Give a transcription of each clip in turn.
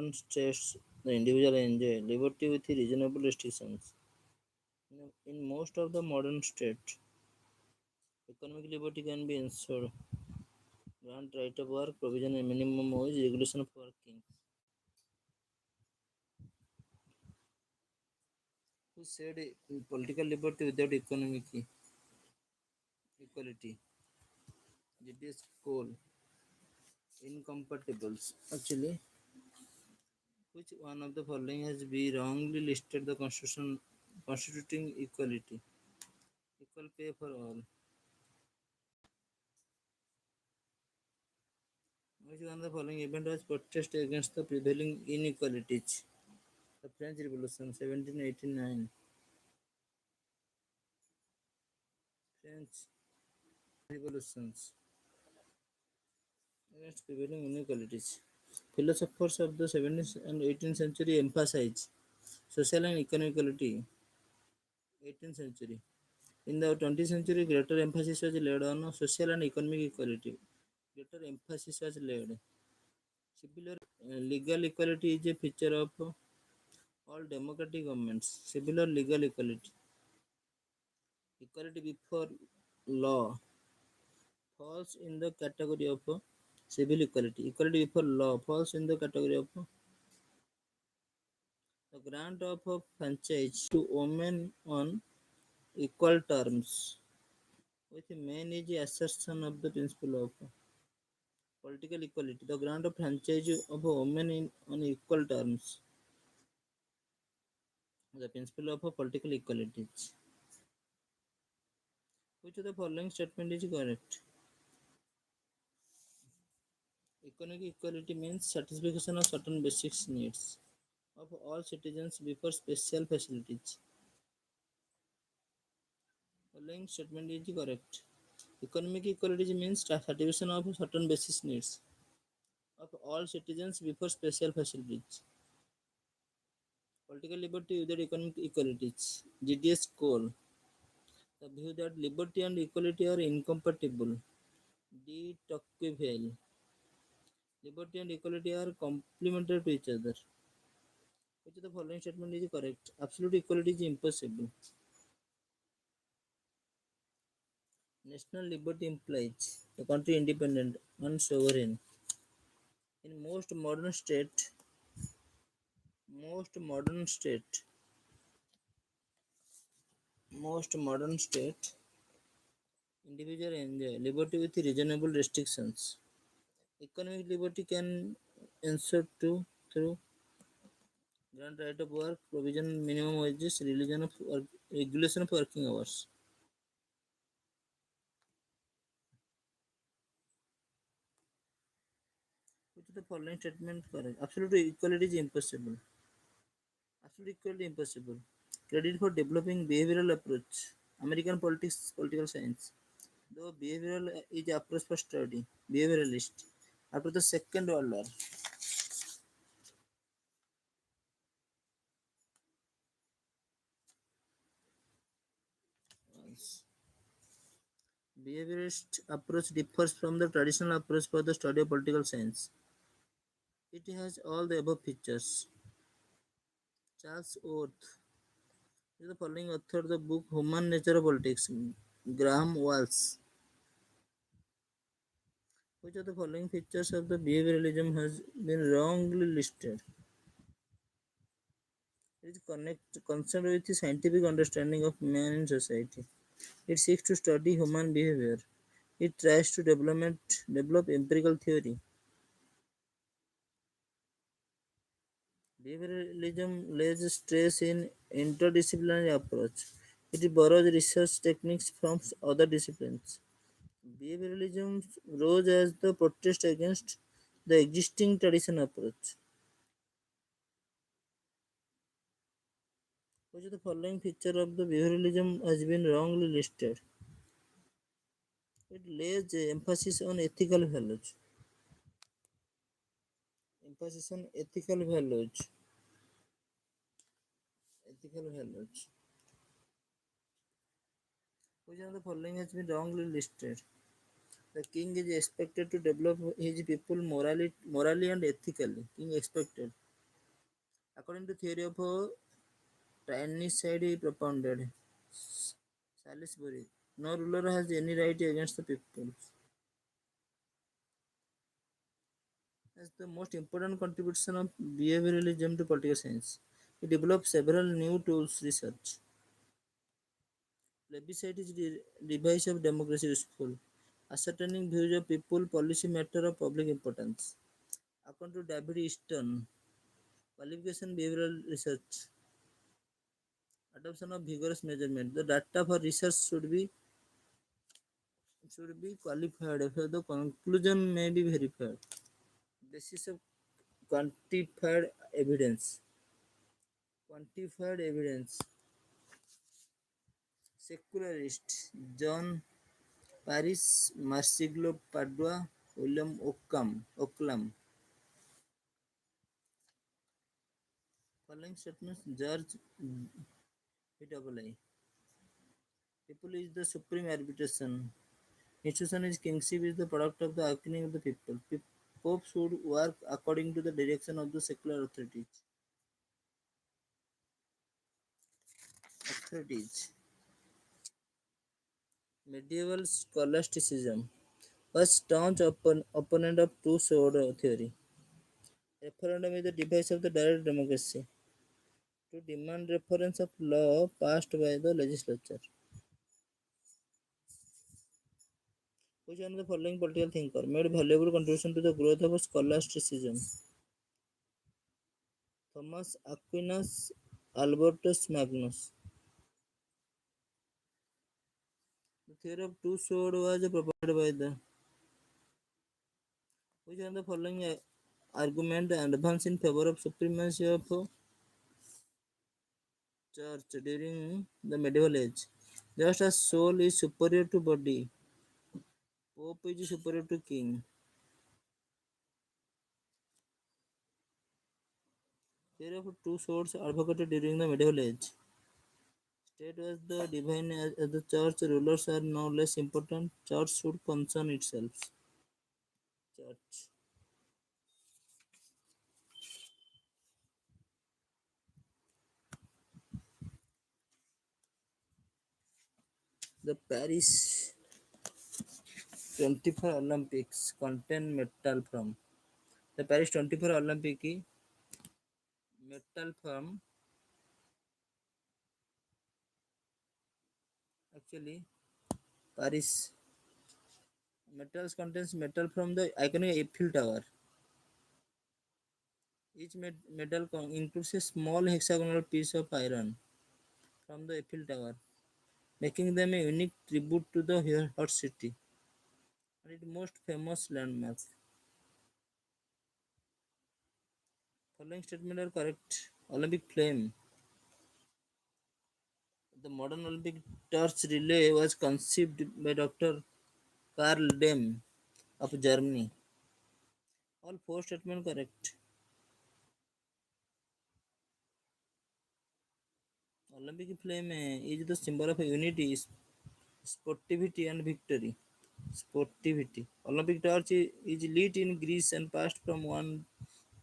modern states, the individual enjoy liberty with reasonable restrictions. In most of the modern states, economic liberty can be ensured. Grant right of work, provision and minimum wage, regulation of working. Who said political liberty without economic equality? GDS Cole. Incompatibles. Actually, which one of the following has been wrongly listed the constitution constituting equality? Equal pay for all. Which one of the following event was protest against the prevailing inequalities? The French Revolution, 1789. French revolutions against prevailing inequalities. Philosophers of the 17th and 18th century emphasized social and economic equality. 18th century. In the 20th century, greater emphasis was laid on social and economic equality. Greater emphasis was laid. Civil or legal equality is a feature of all democratic governments. Civil or legal equality. Equality before law falls in the category of civil equality. Equality before law falls in the category of the grant of a franchise to women on equal terms. With main is the assertion of the principle of political equality. The grant of franchise of a woman on equal terms. The principle of political equality. Which of the following statement is correct? Economic equality means satisfaction of certain basic needs of all citizens before special facilities. Following statement is correct. Economic equality means satisfaction of certain basic needs of all citizens before special facilities. Political liberty without economic equalities. GDS Cole. The view that liberty and equality are incompatible. De Tocqueville. Liberty and equality are complementary to each other. Which of the following statement is correct? Absolute equality is impossible. National liberty implies a country independent and sovereign. In most modern state, individual enjoy liberty with reasonable restrictions. Economic liberty can ensure through grant right of work, provision minimum wages, regulation of working hours. Which of the following statement correct? Absolute equality is impossible. Absolute equality impossible. Credit for developing behavioral approach. American politics, political science. Though behavioral is approach for study, behavioralist. After the Second World War, behaviorist approach differs from the traditional approach for the study of political science. It has all the above features. Charles Worth is the following author of the book Human Nature of Politics. Graham Walsh. Which of the following features of the behavioralism has been wrongly listed? It is concerned with the scientific understanding of man in society. It seeks to study human behavior. It tries to develop empirical theory. Behavioralism lays stress in interdisciplinary approach. It borrows research techniques from other disciplines. Behavioralism rose as the protest against the existing tradition approach. Which of the following feature of the behavioralism has been wrongly listed? It lays emphasis on ethical values. Emphasis on ethical values. Ethical values. Which of the following has been wrongly listed? The king is expected to develop his people morally and ethically. King expected. According to theory of tyrannicide propounded Salisbury, no ruler has any right against the people. As the most important contribution of behavioralism to political science, it developed several new tools research. Plebiscite is the device of democracy useful, ascertaining views of people, policy matter of public importance. According to David Easton, qualification behavioral research, adoption of vigorous measurement. The data for research should be qualified, so the conclusion may be verified. Basis of quantified evidence. Quantified evidence. Secularist John Paris, Marsiglo Padua, William Occam. Following statements, George VII. People is the supreme arbitration. Institution is kingship is the product of the awakening of the people. Pope should work according to the direction of the secular authorities. Authorities. Medieval scholasticism was staunch opponent of two-sword theory. Referendum is the device of the direct democracy to demand reference of law passed by the legislature. Which one of the following political thinker made valuable contribution to the growth of scholasticism? Thomas Aquinas, Albertus Magnus. The theory of two swords was proposed by the which one of the following argument advance in favor of supremacy of church during the medieval age. Just as soul is superior to body, Pope is superior to king. Theory of two swords advocated during the medieval age. State was the divine as the church rulers are no less important. Church should concern itself. Church. The Paris 24 Olympics contain metal from. The Paris 24 Olympic metal from actually Paris metals contains metal from the iconic Eiffel Tower. Each metal includes a small hexagonal piece of iron from the Eiffel Tower, making them a unique tribute to the hot city and its most famous landmark. Following statements are correct. Olympic flame. The modern Olympic torch relay was conceived by Dr. Karl Dem of Germany. All four statements correct. Olympic flame is the symbol of unity, sportivity, and victory. Sportivity. Olympic torch is lit in Greece and passed from one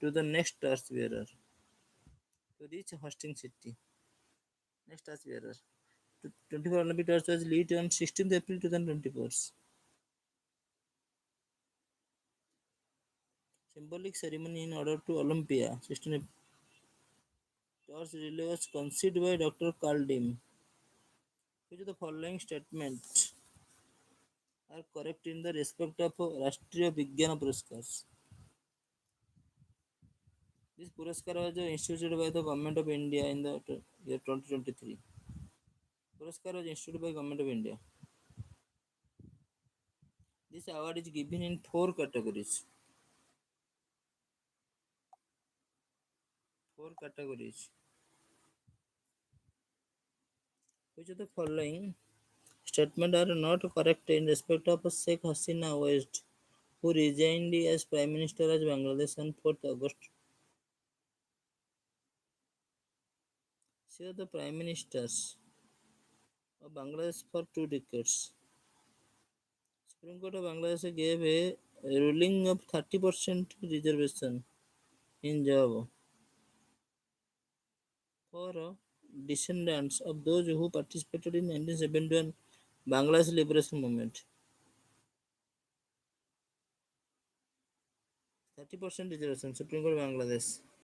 to the next torch bearer to reach hosting city. Next torch bearer. 24 Olympic torch was lit on 16th April 2024. Symbolic ceremony in order to Olympia. 16 torch relay was conceived by Dr. Carl Dim. Which of the following statements are correct in the respect of Rashtriya Vigyana Puraskars? This Puraskar was instituted by the Government of India in the year 2023. Puraskar was instituted by Government of India. This award is given in four categories. Four categories. Which of the following statements are not correct in respect of Sheikh Hasina West, who resigned as Prime Minister of Bangladesh on 4th August? She was the Prime Ministers of Bangladesh for 2 decades. Supreme Court of Bangladesh gave a ruling of 30% reservation in job. for descendants of those who participated in 1971 Bangladesh liberation movement. 30% reservation, Supreme Court Bangladesh.